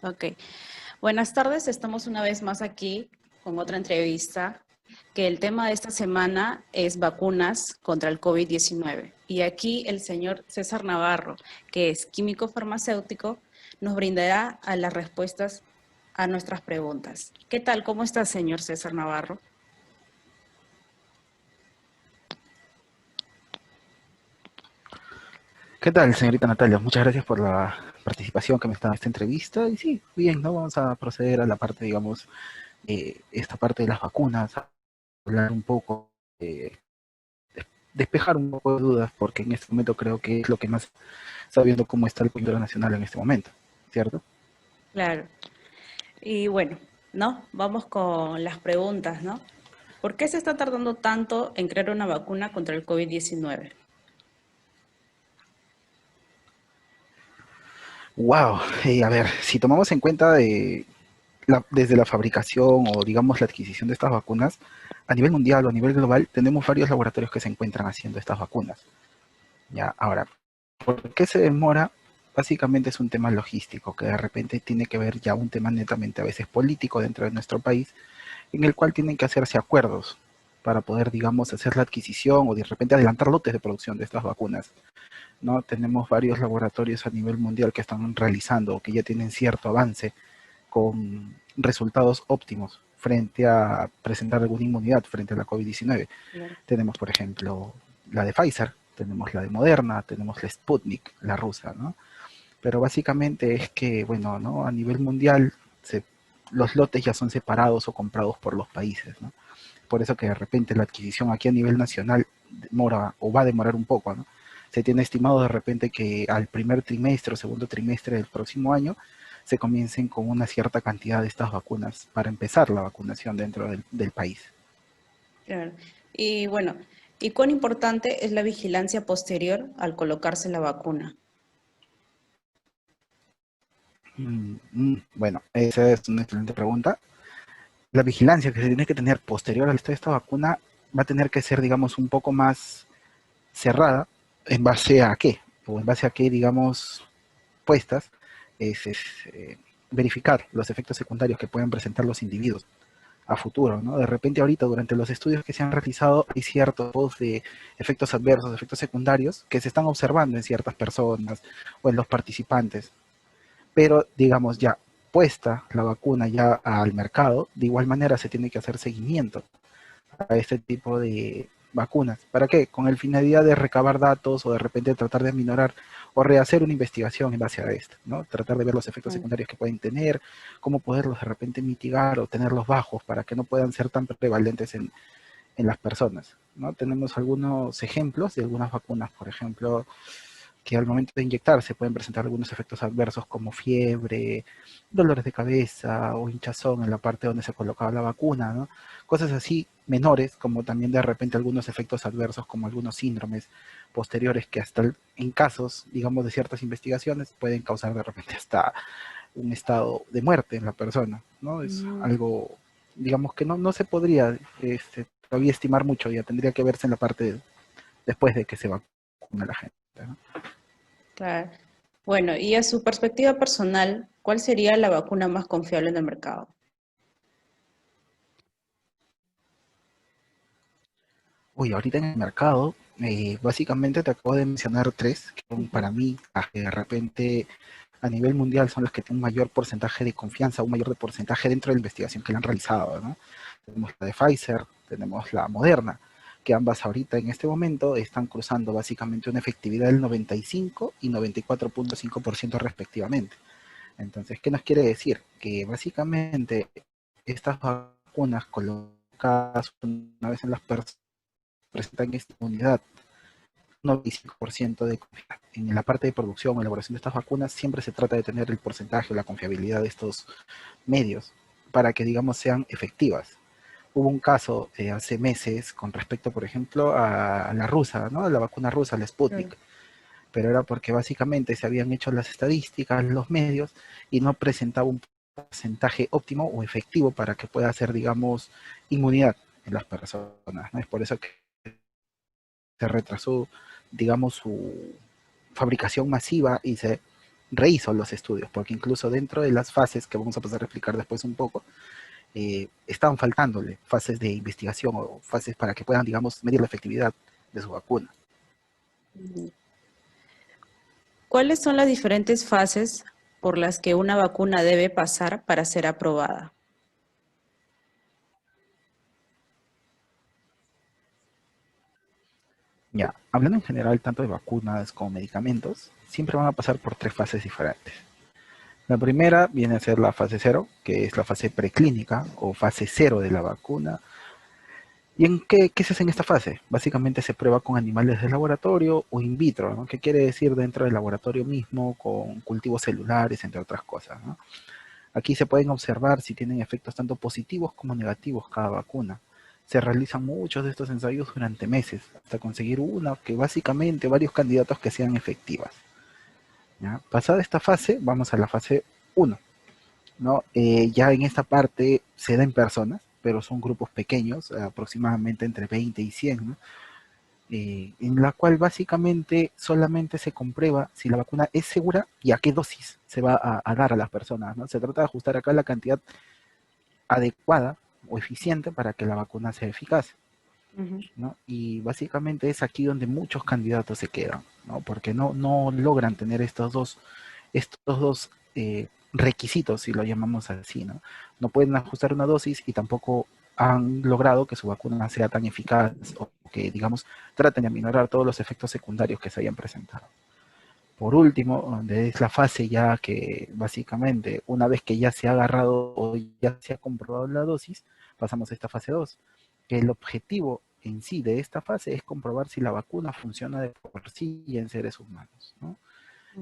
Ok. Buenas tardes, estamos una vez más aquí con otra entrevista, que el tema de esta semana es vacunas contra el COVID-19. Y aquí el señor César Navarro, que es químico farmacéutico, nos brindará a las respuestas a nuestras preguntas. ¿Qué tal? ¿Cómo está, señor César Navarro? ¿Qué tal, señorita Natalia? Muchas gracias por la participación que me está en esta entrevista. Y sí, bien, ¿no? Vamos a proceder a la parte, digamos, esta parte de las vacunas, a hablar un poco, eh, despejar un poco de dudas, porque en este momento creo que es lo que más sabiendo cómo está el coyuntura nacional en este momento, ¿cierto? Claro. Y bueno, ¿no? Vamos con las preguntas, ¿no? ¿Por qué se está tardando tanto en crear una vacuna contra el COVID-19? Wow, a ver, si tomamos en cuenta desde la fabricación o digamos la adquisición de estas vacunas, a nivel mundial o a nivel global, tenemos varios laboratorios que se encuentran haciendo estas vacunas. Ya, ahora, ¿por qué se demora? Básicamente es un tema logístico, que de repente tiene que ver ya un tema netamente a veces político dentro de nuestro país, en el cual tienen que hacerse acuerdos para poder, digamos, hacer la adquisición o de repente adelantar lotes de producción de estas vacunas. ¿No? Tenemos varios laboratorios a nivel mundial que están realizando o que ya tienen cierto avance con resultados óptimos frente a presentar alguna inmunidad frente a la COVID-19. Claro. Tenemos, por ejemplo, la de Pfizer, tenemos la de Moderna, tenemos la Sputnik, la rusa, ¿no? Pero básicamente es que, bueno, ¿no? A nivel mundial los lotes ya son separados o comprados por los países, ¿no? Por eso que de repente la adquisición aquí a nivel nacional demora o va a demorar un poco, ¿no? Se tiene estimado de repente que al primer trimestre o segundo trimestre del próximo año se comiencen con una cierta cantidad de estas vacunas para empezar la vacunación dentro del país. Claro. Y bueno, ¿y cuán importante es la vigilancia posterior al colocarse la vacuna? Bueno, esa es una excelente pregunta. La vigilancia que se tiene que tener posterior a esta vacuna va a tener que ser, digamos, un poco más cerrada. ¿En base a qué? O en base a qué, digamos, puestas, es verificar los efectos secundarios que pueden presentar los individuos a futuro, ¿no? De repente ahorita durante los estudios que se han realizado hay ciertos de efectos adversos, efectos secundarios que se están observando en ciertas personas o en los participantes, pero digamos ya puesta la vacuna ya al mercado, de igual manera se tiene que hacer seguimiento a este tipo de vacunas. ¿Para qué? Con el finalidad de recabar datos o de repente tratar de minorar o rehacer una investigación en base a esto, ¿no? Tratar de ver los efectos Mm. secundarios que pueden tener, cómo poderlos de repente mitigar o tenerlos bajos para que no puedan ser tan prevalentes en las personas, ¿no? Tenemos algunos ejemplos de algunas vacunas, por ejemplo, que al momento de inyectarse pueden presentar algunos efectos adversos como fiebre, dolores de cabeza o hinchazón en la parte donde se colocaba la vacuna, ¿no? Cosas así menores, como también de repente algunos efectos adversos como algunos síndromes posteriores que hasta en casos, digamos, de ciertas investigaciones pueden causar de repente hasta un estado de muerte en la persona, ¿no? Es Mm. algo, digamos, que no se podría todavía estimar mucho, ya tendría que verse en la parte después de que se vacune la gente, ¿no? Claro. Bueno, y a su perspectiva personal, ¿cuál sería la vacuna más confiable en el mercado? Uy, ahorita en el mercado, básicamente te acabo de mencionar tres, que son Ujú. para mí, que de repente a nivel mundial son las que tienen un mayor porcentaje de confianza, un mayor porcentaje dentro de la investigación que le han realizado, ¿no? Tenemos la de Pfizer, tenemos la Moderna, que ambas ahorita en este momento están cruzando básicamente una efectividad del 95 y 94.5% respectivamente. Entonces, ¿qué nos quiere decir? Que básicamente estas vacunas colocadas una vez en las personas presentan esta inmunidad 95% de confianza. En la parte de producción o elaboración de estas vacunas siempre se trata de tener el porcentaje o la confiabilidad de estos medios para que, digamos, sean efectivas. Hubo un caso hace meses con respecto, por ejemplo, a la rusa, ¿no? A la vacuna rusa, la Claro. Sputnik, pero era porque básicamente se habían hecho las estadísticas, los medios, y no presentaba un porcentaje óptimo o efectivo para que pueda hacer, digamos, inmunidad en las personas, ¿no? Es por eso que se retrasó, digamos, su fabricación masiva y se rehizo los estudios, porque incluso dentro de las fases, que vamos a pasar a explicar después un poco, estaban faltándole fases de investigación o fases para que puedan, digamos, medir la efectividad de su vacuna. ¿Cuáles son las diferentes fases por las que una vacuna debe pasar para ser aprobada? Ya, hablando en general tanto de vacunas como medicamentos, siempre van a pasar por tres fases diferentes. La primera viene a ser la fase cero, que es la fase preclínica o fase cero de la vacuna. ¿Y en qué se hace en esta fase? Básicamente se prueba con animales de laboratorio o in vitro, ¿no? ¿Qué quiere decir dentro del laboratorio mismo, con cultivos celulares, entre otras cosas, ¿no? Aquí se pueden observar si tienen efectos tanto positivos como negativos cada vacuna. Se realizan muchos de estos ensayos durante meses, hasta conseguir una que básicamente varios candidatos que sean efectivas. ¿Ya? Pasada esta fase, vamos a la fase uno, ¿no? Ya en esta parte se da en personas, pero son grupos pequeños, aproximadamente entre 20 y 100, ¿no? En la cual básicamente solamente se comprueba si la vacuna es segura y a qué dosis se va a dar a las personas, ¿no? Se trata de ajustar acá la cantidad adecuada o eficiente para que la vacuna sea eficaz, ¿no? Y básicamente es aquí donde muchos candidatos se quedan, ¿no? Porque no logran tener estos dos requisitos, si lo llamamos así, ¿no? No pueden ajustar una dosis y tampoco han logrado que su vacuna sea tan eficaz o que, digamos, traten de aminorar todos los efectos secundarios que se hayan presentado. Por último, donde es la fase ya que básicamente una vez que ya se ha agarrado o ya se ha comprobado la dosis, pasamos a esta fase 2, que el objetivo en sí de esta fase es comprobar si la vacuna funciona de por sí en seres humanos, ¿no?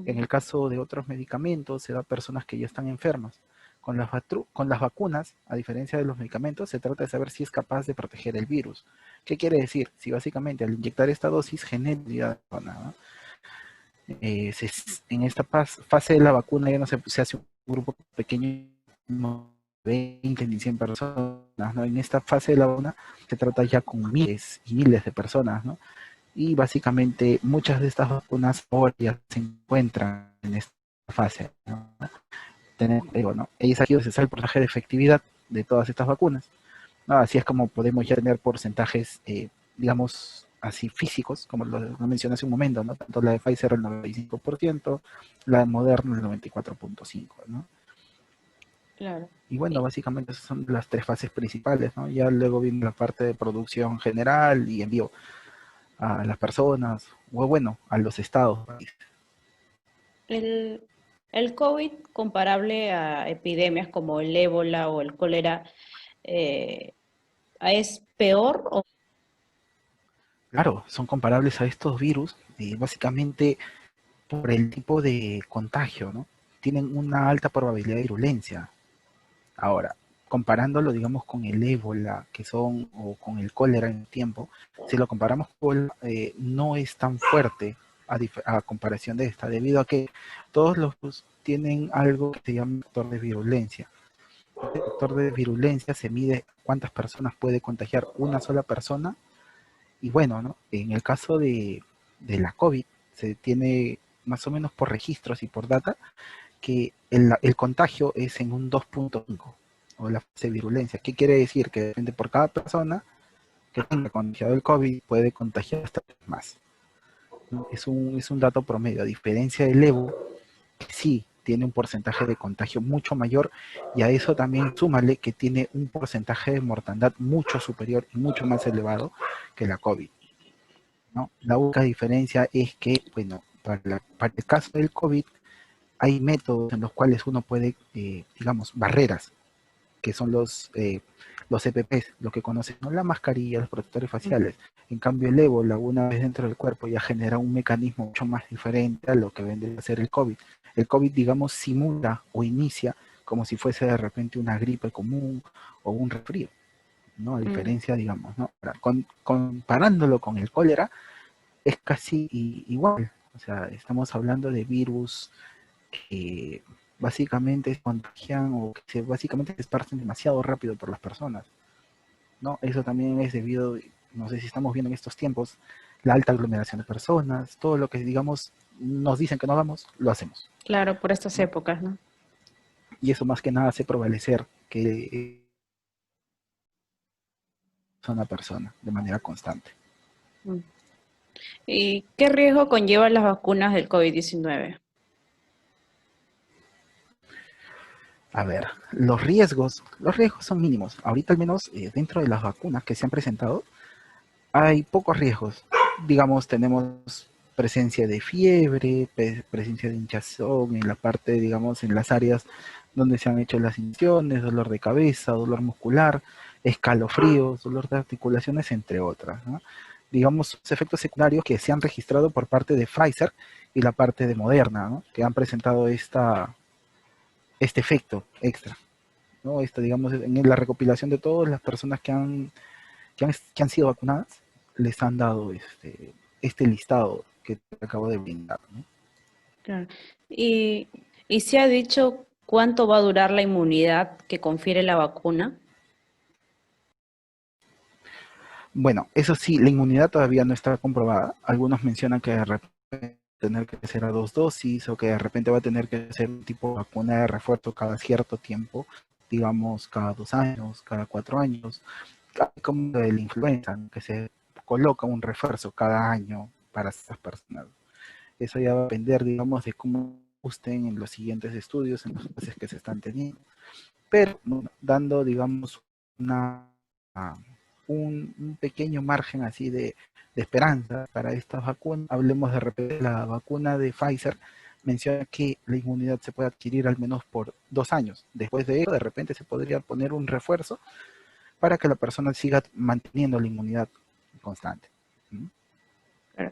En el caso de otros medicamentos, se da a personas que ya están enfermas. Con las vacunas, a diferencia de los medicamentos, se trata de saber si es capaz de proteger el virus. ¿Qué quiere decir? Si básicamente al inyectar esta dosis genera ¿no? En esta fase de la vacuna ya no se hace un grupo pequeño, no 20 ni 100 personas, ¿no? En esta fase de la vacuna se trata ya con miles y miles de personas, ¿no? Y básicamente muchas de estas vacunas ahora ya se encuentran en esta fase, ¿no? ¿no? Y es aquí donde se sabe el porcentaje de efectividad de todas estas vacunas, ¿no? Así es como podemos ya tener porcentajes, digamos, así físicos, como lo mencioné hace un momento, ¿no? Tanto la de Pfizer el 95%, la de Moderna el 94.5%, ¿no? Claro. Y bueno, básicamente esas son las tres fases principales, ¿no? Ya luego viene la parte de producción general y envío a las personas, o bueno, a los estados. El, el COVID, comparable a epidemias como el ébola o el cólera, eh, ¿es peor o Claro, son comparables a estos virus, básicamente por el tipo de contagio, ¿no? Tienen una alta probabilidad de virulencia. Ahora, comparándolo, digamos, con el ébola, que son, o con el cólera en el tiempo, si lo comparamos con no es tan fuerte a comparación de esta, debido a que todos los virus tienen algo que se llama factor de virulencia. El factor de virulencia se mide cuántas personas puede contagiar una sola persona. Y bueno, ¿no? En el caso de la COVID, se tiene más o menos por registros y por data que el contagio es en un 2.5 o la fase de virulencia. ¿Qué quiere decir? Que depende por cada persona que tenga contagiado el COVID puede contagiar hasta más, ¿no? Es un dato promedio, a diferencia del Evo, que sí tiene un porcentaje de contagio mucho mayor y a eso también súmale que tiene un porcentaje de mortandad mucho superior y mucho más elevado que la COVID, ¿no? La única diferencia es que, bueno, para el caso del COVID hay métodos en los cuales uno puede, digamos, barreras, que son los EPPs, lo que conocen, ¿no? La mascarilla, los protectores faciales. En cambio, el ébola, una vez dentro del cuerpo, ya genera un mecanismo mucho más diferente a lo que vendría a ser el COVID. El COVID, digamos, simula o inicia como si fuese de repente una gripe común o un resfrío, ¿no? A diferencia, digamos, ¿no? Ahora, comparándolo con el cólera, es casi igual. O sea, estamos hablando de virus que básicamente se contagian o que básicamente se esparcen demasiado rápido por las personas, ¿no? Eso también es debido, no sé si estamos viendo en estos tiempos, la alta aglomeración de personas, todo lo que digamos nos dicen que no hagamos, lo hacemos, Claro, por estas ¿no? épocas, ¿no? Y eso más que nada hace prevalecer que es una persona de manera constante. Mm. ¿Y qué riesgo conllevan las vacunas del COVID-19? A ver, los riesgos son mínimos. Ahorita al menos dentro de las vacunas que se han presentado, hay pocos riesgos. Digamos, tenemos presencia de fiebre, presencia de hinchazón en la parte, digamos, en las áreas donde se han hecho las inyecciones, dolor de cabeza, dolor muscular, escalofríos, dolor de articulaciones, entre otras, ¿no? Digamos, los efectos secundarios que se han registrado por parte de Pfizer y la parte de Moderna, ¿no? Que han presentado este efecto extra, ¿no? Digamos, en la recopilación de todas las personas que han sido vacunadas, les han dado este listado que te acabo de brindar, ¿no? Claro. ¿Y, y se ha dicho cuánto va a durar la inmunidad que confiere la vacuna? Bueno, eso sí, la inmunidad todavía no está comprobada. Algunos mencionan que de repente tener que ser a 2 dosis o que de repente va a tener que ser un tipo de vacuna de refuerzo cada cierto tiempo, digamos cada 2 años, cada 4 años, como el influenza, ¿no? Que se coloca un refuerzo cada año para estas personas. Eso ya va a depender, digamos, de cómo gusten en los siguientes estudios, en los fases que se están teniendo. Pero bueno, dando, digamos, una, un pequeño margen así de esperanza para estas vacunas, hablemos de repente la vacuna de Pfizer, menciona que la inmunidad se puede adquirir al menos por 2 años. Después de eso, de repente se podría poner un refuerzo para que la persona siga manteniendo la inmunidad constante. ¿Mm? Claro.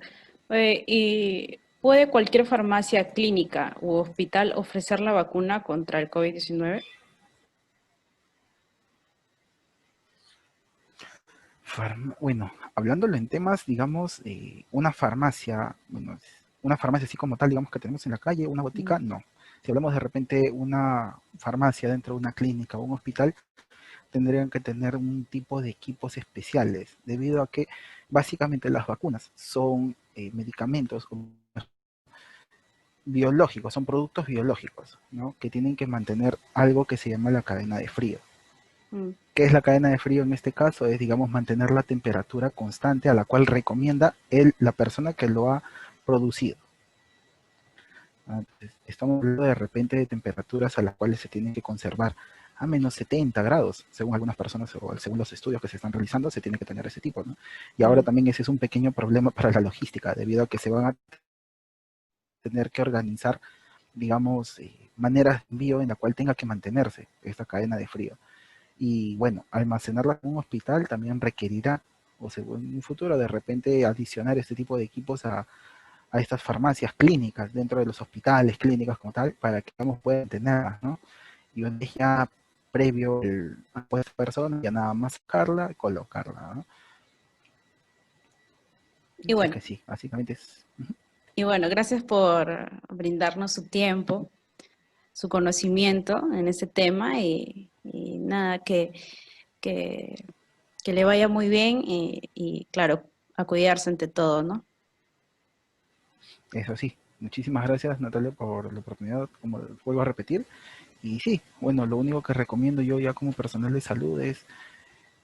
¿Y puede cualquier farmacia clínica u hospital ofrecer la vacuna contra el COVID-19? Bueno, hablándolo en temas, digamos, una farmacia, bueno, una farmacia así como tal, digamos que tenemos en la calle, una botica, no. Si hablamos de repente una farmacia dentro de una clínica o un hospital, tendrían que tener un tipo de equipos especiales, debido a que básicamente las vacunas son medicamentos biológicos, son productos biológicos, ¿no? Que tienen que mantener algo que se llama la cadena de frío. Mm. ¿Qué es la cadena de frío en este caso? Es, digamos, mantener la temperatura constante a la cual recomienda la persona que lo ha producido. Estamos hablando de repente de temperaturas a las cuales se tienen que conservar a menos 70 grados, según algunas personas o según los estudios que se están realizando, se tiene que tener ese tipo, ¿no? Y ahora Claro. también ese es un pequeño problema para la logística, debido a que se van a tener que organizar, digamos, maneras de envío en la cual tenga que mantenerse esta cadena de frío. Y bueno, almacenarla en un hospital también requerirá, o sea, en un futuro de repente adicionar este tipo de equipos a estas farmacias clínicas dentro de los hospitales, clínicas como tal, para que vamos puedan tenerlas, ¿no? Y una vez ya previo a esta persona, ya nada más sacarla y colocarla, ¿no? Y Así bueno, que sí, básicamente es... y bueno, gracias por brindarnos su tiempo, su conocimiento en este tema y nada, que, que le vaya muy bien y claro, a cuidarse ante todo, ¿no? Eso sí. Muchísimas gracias, Natalia, por la oportunidad, como vuelvo a repetir. Y sí, bueno, lo único que recomiendo yo ya como personal de salud es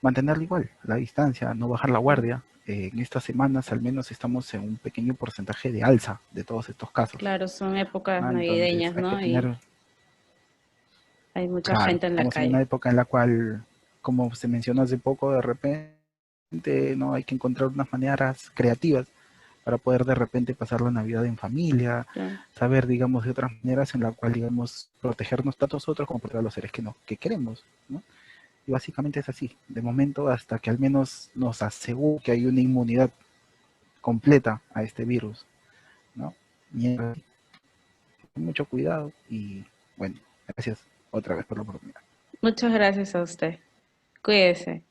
mantenerla igual, la distancia, no bajar la guardia. En estas semanas al menos estamos en un pequeño porcentaje de alza de todos estos casos. Claro, son épocas Entonces navideñas, hay que ¿no? Y tener, hay mucha claro, gente en la estamos en una calle. época en la cual, como se mencionó hace poco, de repente no hay que encontrar unas maneras creativas para poder de repente pasar la Navidad en familia, Claro. saber, digamos, de otras maneras en la cual, digamos, protegernos tanto nosotros como proteger a los seres que queremos, ¿no? Y básicamente es así, de momento hasta que al menos nos asegure que hay una inmunidad completa a este virus, ¿no? Y mucho cuidado y bueno, gracias otra vez por la oportunidad. Muchas gracias a usted. Cuídese.